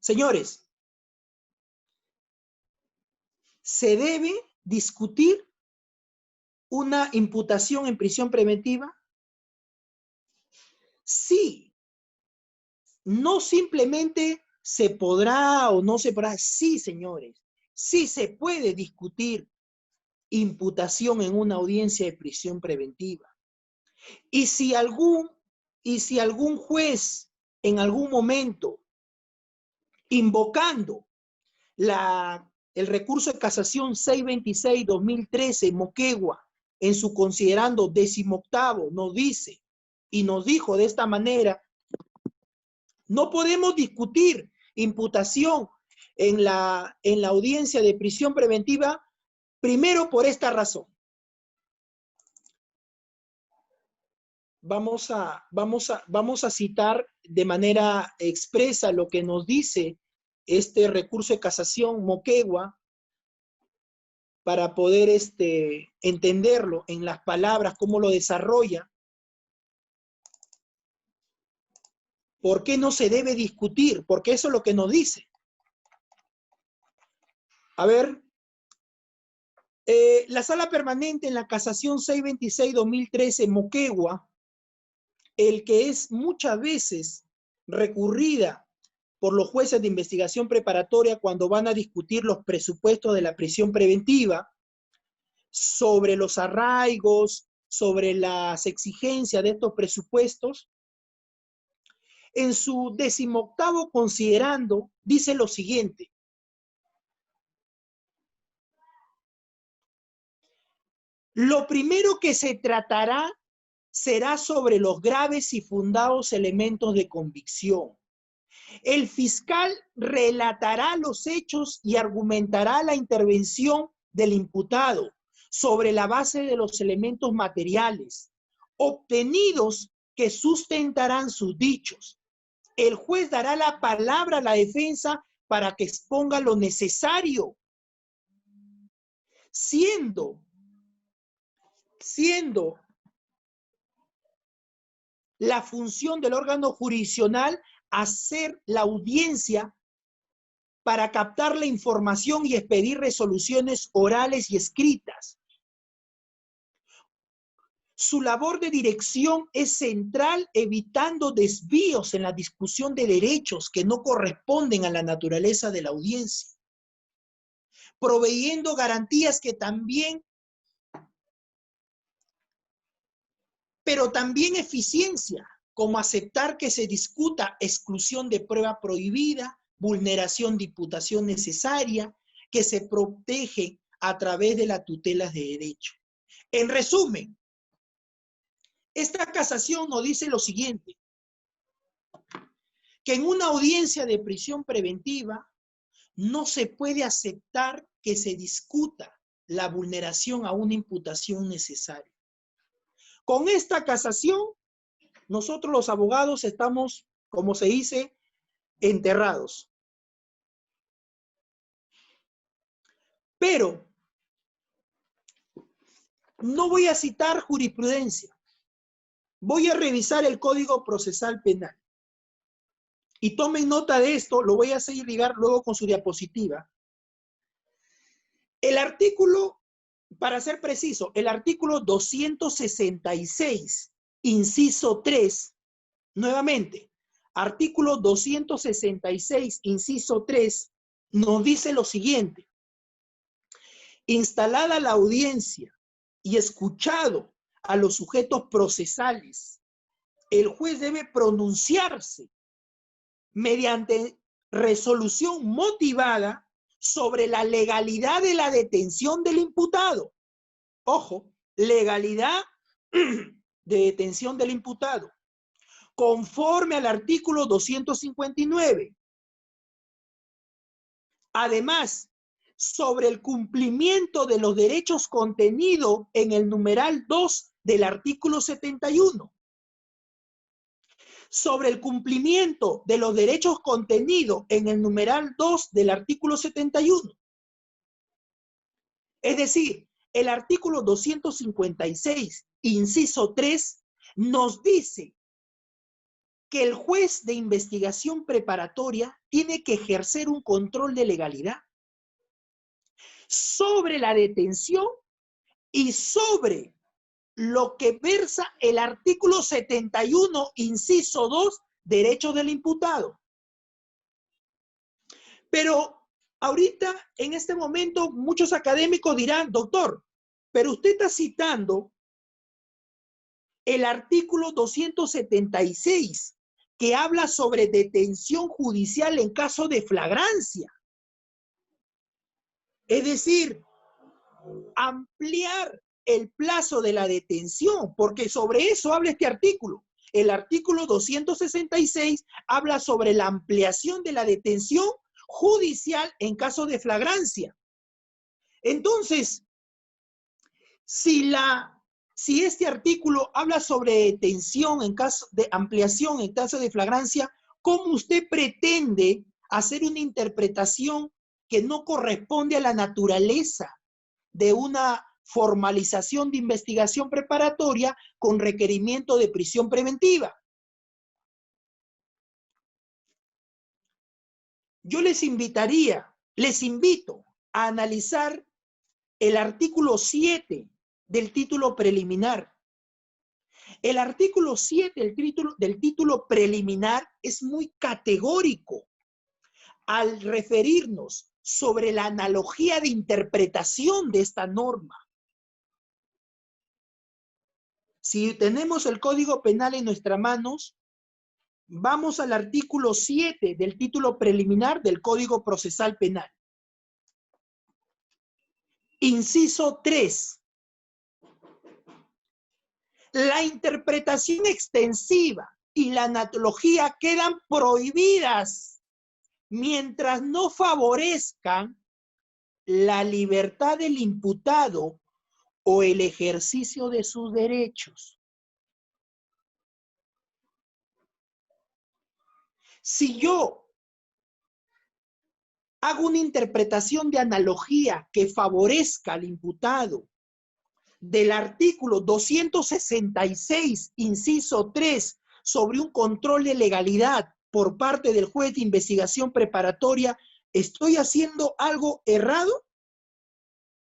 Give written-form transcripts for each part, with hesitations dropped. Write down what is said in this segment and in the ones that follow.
Señores, ¿se debe discutir una imputación en prisión preventiva? Sí. No simplemente se podrá o no se podrá. Sí, señores. Sí se puede discutir imputación en una audiencia de prisión preventiva. Y si algún juez en algún momento, invocando el recurso de casación 626-2013, Moquegua, en su considerando 18º, nos dice y nos dijo de esta manera: no podemos discutir imputación en la audiencia de prisión preventiva, primero por esta razón. Vamos a citar de manera expresa lo que nos dice este recurso de casación Moquegua para poder entenderlo en las palabras, cómo lo desarrolla. ¿Por qué no se debe discutir? Porque eso es lo que nos dice. A ver, la sala permanente en la casación 626-2013 Moquegua, el que es muchas veces recurrida por los jueces de investigación preparatoria cuando van a discutir los presupuestos de la prisión preventiva, sobre los arraigos, sobre las exigencias de estos presupuestos. En su 18º considerando dice lo siguiente: lo primero que se tratará será sobre los graves y fundados elementos de convicción. El fiscal relatará los hechos y argumentará la intervención del imputado sobre la base de los elementos materiales obtenidos que sustentarán sus dichos. El juez dará la palabra a la defensa para que exponga lo necesario, siendo la función del órgano jurisdiccional hacer la audiencia para captar la información y expedir resoluciones orales y escritas. Su labor de dirección es central, evitando desvíos en la discusión de derechos que no corresponden a la naturaleza de la audiencia, proveyendo garantías que también, pero también eficiencia, como aceptar que se discuta exclusión de prueba prohibida, vulneración de imputación necesaria, que se protege a través de las tutelas de derecho. En resumen, esta casación nos dice lo siguiente: que en una audiencia de prisión preventiva no se puede aceptar que se discuta la vulneración a una imputación necesaria. Con esta casación, nosotros los abogados estamos, como se dice, enterrados. Pero no voy a citar jurisprudencia. Voy a revisar el Código Procesal Penal. Y tomen nota de esto, lo voy a hacer llegar luego con su diapositiva. El artículo, para ser preciso, el artículo 266, inciso 3, nuevamente, artículo 266, inciso 3, nos dice lo siguiente: instalada la audiencia y escuchado a los sujetos procesales, el juez debe pronunciarse mediante resolución motivada sobre la legalidad de la detención del imputado. Ojo, legalidad de detención del imputado, conforme al artículo 259. Además, sobre el cumplimiento de los derechos contenidos en el numeral 2 del artículo 71. Sobre el cumplimiento de los derechos contenidos en el numeral 2 del artículo 71. Es decir, el artículo 256, inciso 3, nos dice que el juez de investigación preparatoria tiene que ejercer un control de legalidad sobre la detención y sobre lo que versa el artículo 71, inciso 2, derechos del imputado. Pero ahorita, en este momento, muchos académicos dirán, doctor, pero usted está citando el artículo 276, que habla sobre detención judicial en caso de flagrancia. Es decir, ampliar el plazo de la detención, porque sobre eso habla este artículo. El artículo 266 habla sobre la ampliación de la detención judicial en caso de flagrancia. Entonces, si este artículo habla sobre detención en caso de ampliación en caso de flagrancia, ¿cómo usted pretende hacer una interpretación que no corresponde a la naturaleza de una formalización de investigación preparatoria con requerimiento de prisión preventiva? Yo les invito a analizar el artículo 7 del título preliminar. El artículo 7 del título preliminar es muy categórico al referirnos sobre la analogía de interpretación de esta norma. Si tenemos el Código Penal en nuestras manos, vamos al artículo 7 del título preliminar del Código Procesal Penal. Inciso 3. La interpretación extensiva y la analogía quedan prohibidas mientras no favorezcan la libertad del imputado o el ejercicio de sus derechos. Si yo hago una interpretación de analogía que favorezca al imputado del artículo 266, inciso 3, sobre un control de legalidad por parte del juez de investigación preparatoria, ¿estoy haciendo algo errado?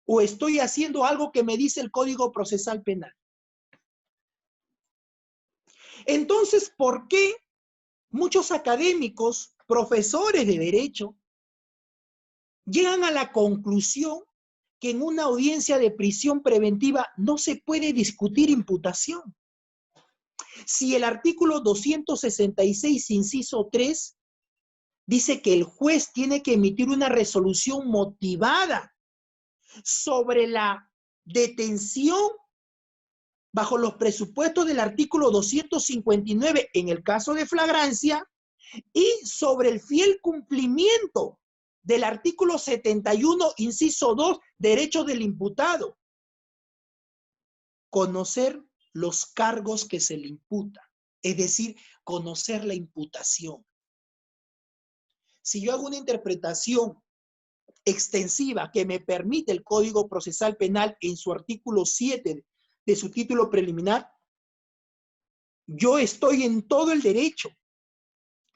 ¿O estoy haciendo algo que me dice el Código Procesal Penal? Entonces, ¿por qué muchos académicos, profesores de derecho, llegan a la conclusión que en una audiencia de prisión preventiva no se puede discutir imputación? Si el artículo 266, inciso 3, dice que el juez tiene que emitir una resolución motivada sobre la detención bajo los presupuestos del artículo 259 en el caso de flagrancia y sobre el fiel cumplimiento del artículo 71, inciso 2, derechos del imputado. Conocer los cargos que se le imputan, es decir, conocer la imputación. Si yo hago una interpretación extensiva que me permite el Código Procesal Penal en su artículo 7 de su título preliminar, yo estoy en todo el derecho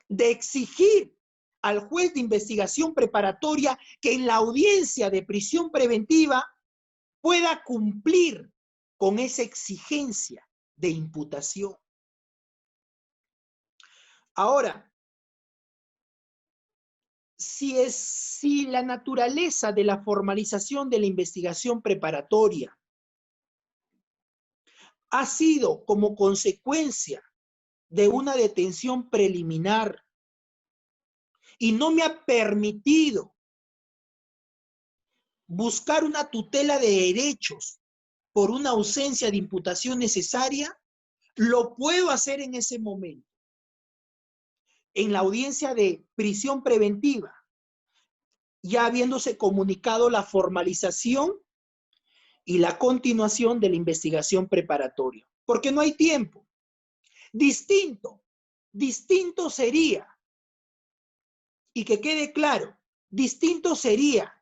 de exigir al juez de investigación preparatoria que en la audiencia de prisión preventiva pueda cumplir con esa exigencia de imputación. Ahora, si la naturaleza de la formalización de la investigación preparatoria ha sido como consecuencia de una detención preliminar y no me ha permitido buscar una tutela de derechos por una ausencia de imputación necesaria, lo puedo hacer en ese momento. En la audiencia de prisión preventiva, ya habiéndose comunicado la formalización y la continuación de la investigación preparatoria, porque no hay tiempo. Distinto sería, y que quede claro, distinto sería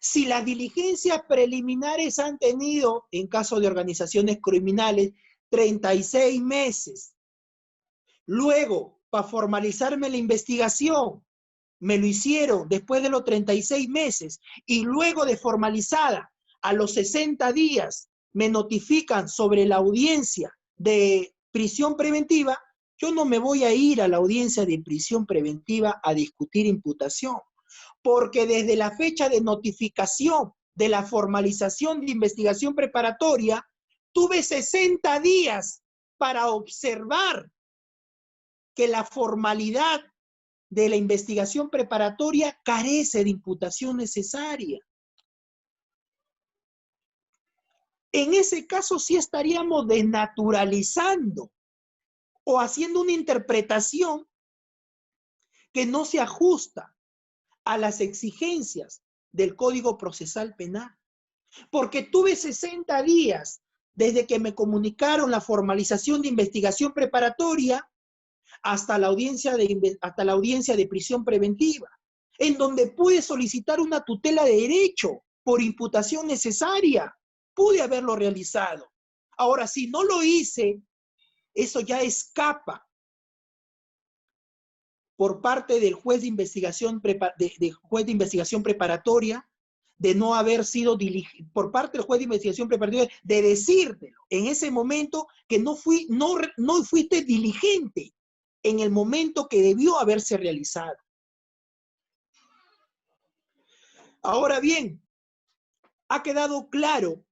si las diligencias preliminares han tenido, en caso de organizaciones criminales, 36 meses, Luego, para formalizarme la investigación, me lo hicieron después de los 36 meses y luego de formalizada, a los 60 días, me notifican sobre la audiencia de prisión preventiva. Yo no me voy a ir a la audiencia de prisión preventiva a discutir imputación, porque desde la fecha de notificación de la formalización de investigación preparatoria, tuve 60 días para observar que la formalidad de la investigación preparatoria carece de imputación necesaria. En ese caso sí estaríamos desnaturalizando o haciendo una interpretación que no se ajusta a las exigencias del Código Procesal Penal. Porque tuve 60 días desde que me comunicaron la formalización de investigación preparatoria hasta la audiencia de prisión preventiva, en donde pude solicitar una tutela de derecho por imputación necesaria. Pude haberlo realizado. Ahora, si no lo hice, eso ya escapa por parte del juez de investigación, preparatoria, de no haber sido diligente, por parte del juez de investigación preparatoria, de decírtelo en ese momento que no fuiste diligente en el momento que debió haberse realizado. Ahora bien, ha quedado claro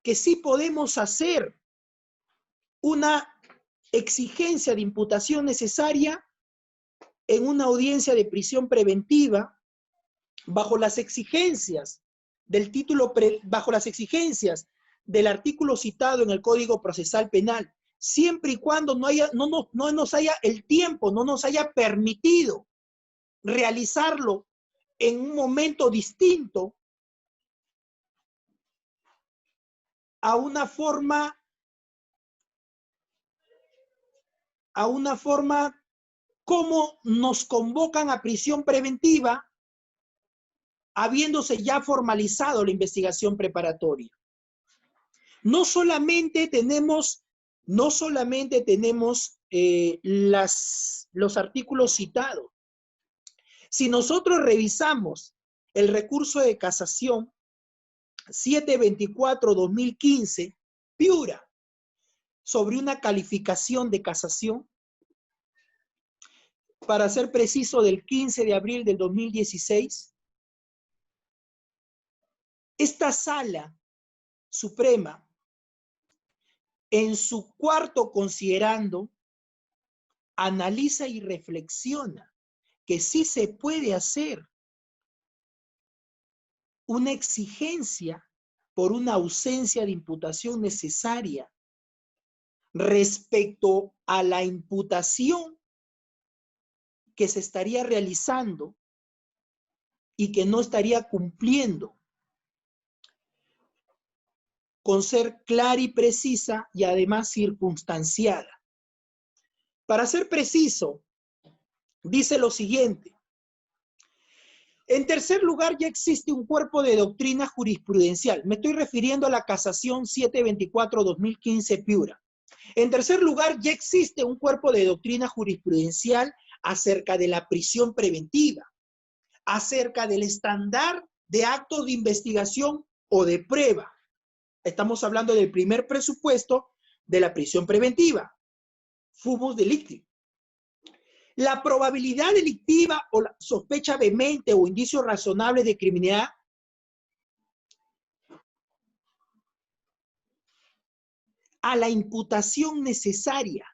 que sí podemos hacer una exigencia de imputación necesaria en una audiencia de prisión preventiva bajo las exigencias del bajo las exigencias del artículo citado en el Código Procesal Penal, siempre y cuando no nos haya el tiempo, no nos haya permitido realizarlo en un momento distinto a una forma como nos convocan a prisión preventiva habiéndose ya formalizado la investigación preparatoria. No solamente tenemos los artículos citados. Si nosotros revisamos el recurso de casación 724-2015, Piura, sobre una calificación de casación, para ser preciso, del 15 de abril del 2016, esta Sala Suprema, en su cuarto considerando, analiza y reflexiona que sí se puede hacer una exigencia por una ausencia de imputación necesaria respecto a la imputación que se estaría realizando y que no estaría cumpliendo con ser clara y precisa y además circunstanciada. Para ser preciso, dice lo siguiente: en tercer lugar, ya existe un cuerpo de doctrina jurisprudencial. Me estoy refiriendo a la casación 724-2015 Piura. En tercer lugar, ya existe un cuerpo de doctrina jurisprudencial acerca de la prisión preventiva, acerca del estándar de actos de investigación o de prueba. Estamos hablando del primer presupuesto de la prisión preventiva, fumus delicti. La probabilidad delictiva o la sospecha vehemente o indicio razonable de criminalidad a la imputación necesaria.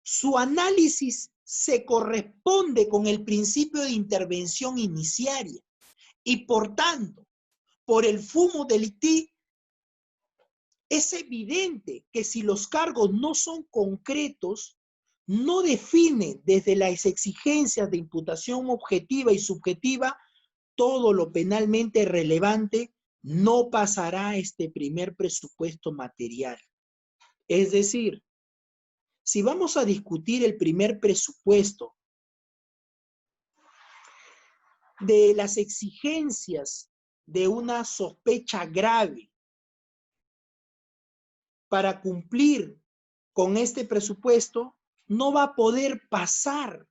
Su análisis se corresponde con el principio de intervención iniciaria y, por tanto, por el fumus delicti, es evidente que si los cargos no son concretos, no define desde las exigencias de imputación objetiva y subjetiva todo lo penalmente relevante, no pasará este primer presupuesto material. Es decir, si vamos a discutir el primer presupuesto de las exigencias de una sospecha grave para cumplir con este presupuesto, no va a poder pasar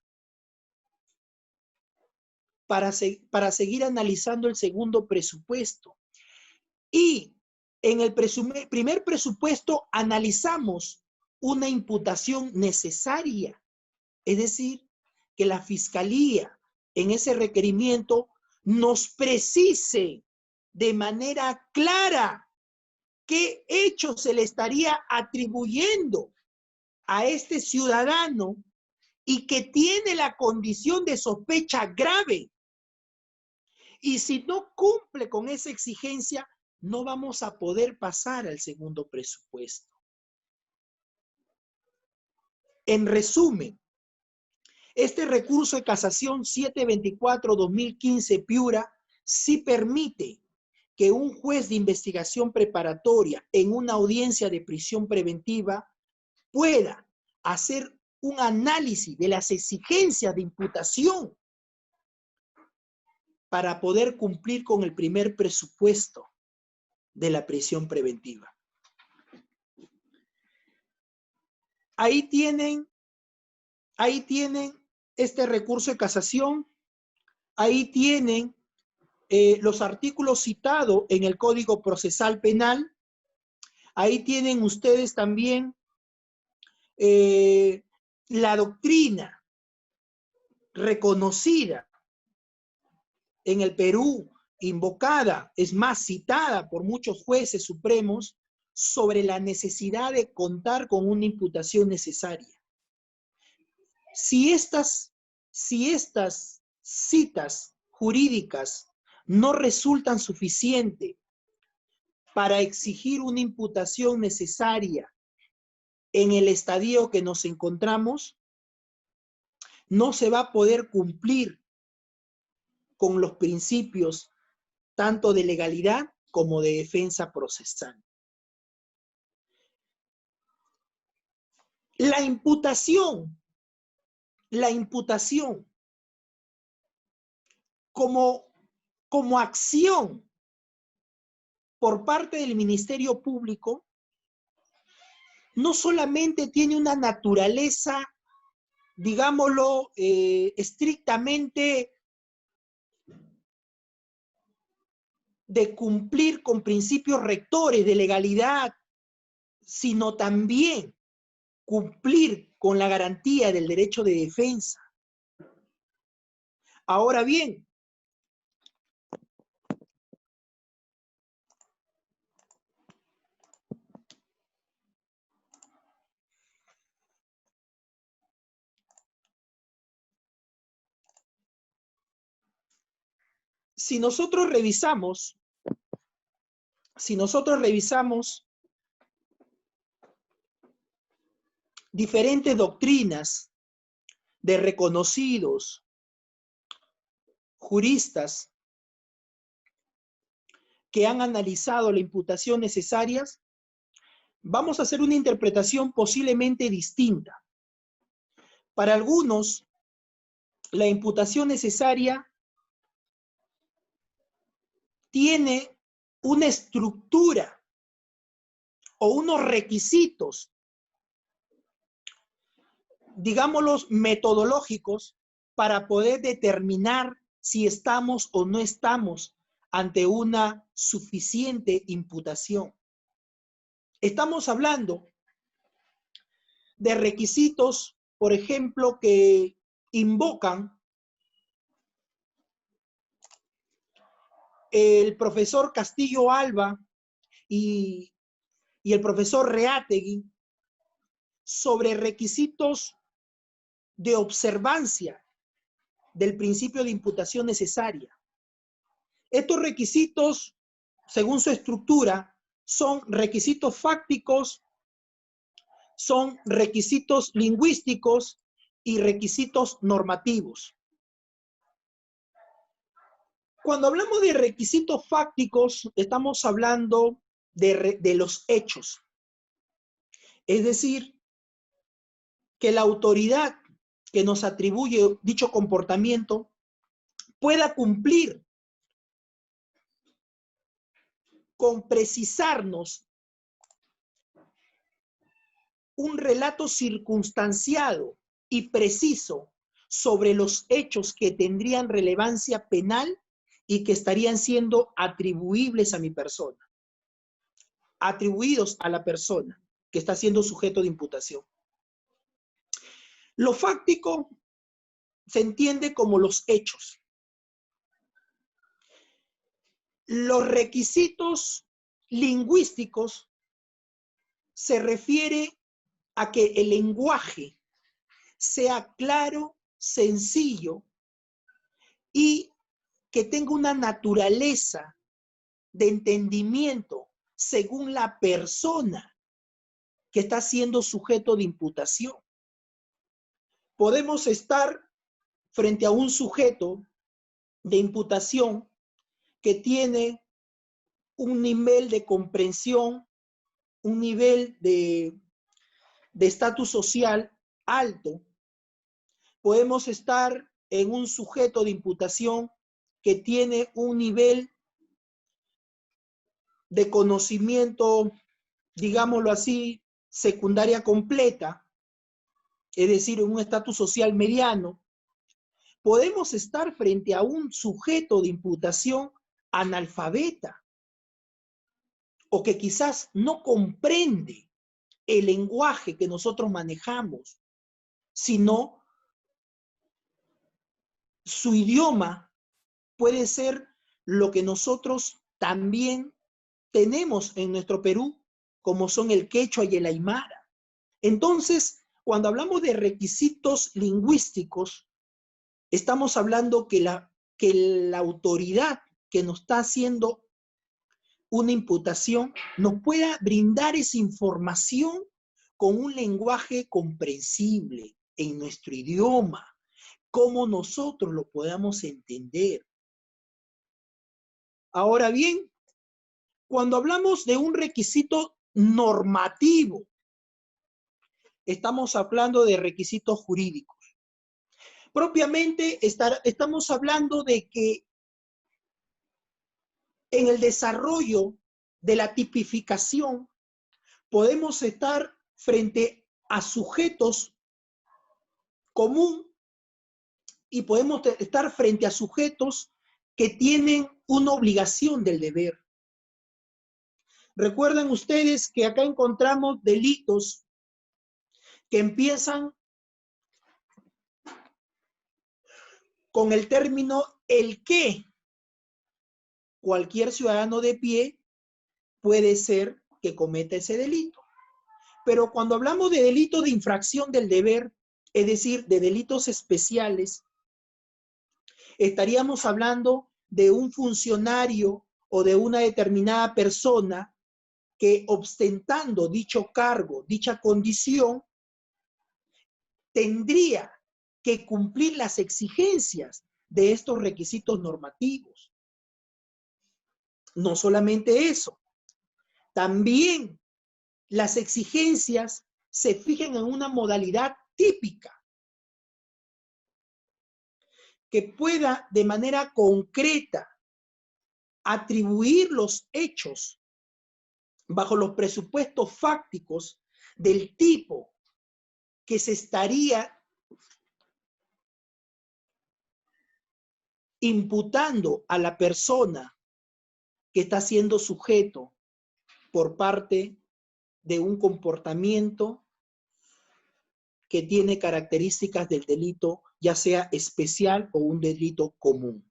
para seguir analizando el segundo presupuesto. Y en el primer presupuesto analizamos una imputación necesaria, es decir, que la Fiscalía en ese requerimiento nos precise de manera clara qué hecho se le estaría atribuyendo a este ciudadano y que tiene la condición de sospecha grave. Y si no cumple con esa exigencia, no vamos a poder pasar al segundo presupuesto. En resumen, este recurso de casación 724-2015 Piura sí permite que un juez de investigación preparatoria en una audiencia de prisión preventiva pueda hacer un análisis de las exigencias de imputación para poder cumplir con el primer presupuesto de la prisión preventiva. Ahí tienen este recurso de casación, ahí tienen los artículos citados en el Código Procesal Penal, ahí tienen ustedes también la doctrina reconocida en el Perú, invocada, es más, citada por muchos jueces supremos, sobre la necesidad de contar con una imputación necesaria. Si estas citas jurídicas no resultan suficientes para exigir una imputación necesaria en el estadio que nos encontramos, no se va a poder cumplir con los principios tanto de legalidad como de defensa procesal. La imputación como acción por parte del Ministerio Público no solamente tiene una naturaleza, digámoslo, estrictamente de cumplir con principios rectores de legalidad, sino también cumplir con la garantía del derecho de defensa. Ahora bien, si nosotros revisamos diferentes doctrinas de reconocidos juristas que han analizado la imputación necesarias, vamos a hacer una interpretación posiblemente distinta. Para algunos, la imputación necesaria tiene una estructura o unos requisitos, digámoslos, metodológicos para poder determinar si estamos o no estamos ante una suficiente imputación. Estamos hablando de requisitos, por ejemplo, que invocan el profesor Castillo Alba y el profesor Reátegui sobre requisitos de observancia del principio de imputación necesaria. Estos requisitos, según su estructura, son requisitos fácticos, son requisitos lingüísticos y requisitos normativos. Cuando hablamos de requisitos fácticos, estamos hablando de los hechos. Es decir, que la autoridad que nos atribuye dicho comportamiento pueda cumplir con precisarnos un relato circunstanciado y preciso sobre los hechos que tendrían relevancia penal y que estarían siendo atribuibles a mi persona, atribuidos a la persona que está siendo sujeto de imputación. Lo fáctico se entiende como los hechos. Los requisitos lingüísticos se refiere a que el lenguaje sea claro, sencillo y que tenga una naturaleza de entendimiento según la persona que está siendo sujeto de imputación. Podemos estar frente a un sujeto de imputación que tiene un nivel de comprensión, un nivel de estatus social alto. Podemos estar en un sujeto de imputación que tiene un nivel de conocimiento, digámoslo así, secundaria completa, es decir, un estatus social mediano. Podemos estar frente a un sujeto de imputación analfabeta o que quizás no comprende el lenguaje que nosotros manejamos, sino su idioma puede ser lo que nosotros también tenemos en nuestro Perú, como son el quechua y el aymara. Entonces, cuando hablamos de requisitos lingüísticos, estamos hablando que la autoridad que nos está haciendo una imputación nos pueda brindar esa información con un lenguaje comprensible en nuestro idioma, cómo nosotros lo podamos entender. Ahora bien, cuando hablamos de un requisito normativo, estamos hablando de requisitos jurídicos. Propiamente estamos hablando de que en el desarrollo de la tipificación podemos estar frente a sujetos común y podemos estar frente a sujetos que tienen una obligación del deber. Recuerden ustedes que acá encontramos delitos que empiezan con el término el que cualquier ciudadano de pie puede ser que cometa ese delito. Pero cuando hablamos de delito de infracción del deber, es decir, de delitos especiales, estaríamos hablando de un funcionario o de una determinada persona que ostentando dicho cargo, dicha condición, tendría que cumplir las exigencias de estos requisitos normativos. No solamente eso, también las exigencias se fijan en una modalidad típica que pueda de manera concreta atribuir los hechos bajo los presupuestos fácticos del tipo que se estaría imputando a la persona que está siendo sujeto por parte de un comportamiento que tiene características del delito, ya sea especial o un delito común.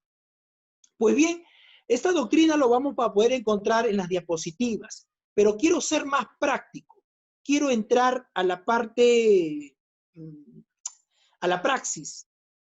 Pues bien, esta doctrina lo vamos a poder encontrar en las diapositivas, pero quiero ser más práctico. Quiero entrar a la parte, a la praxis.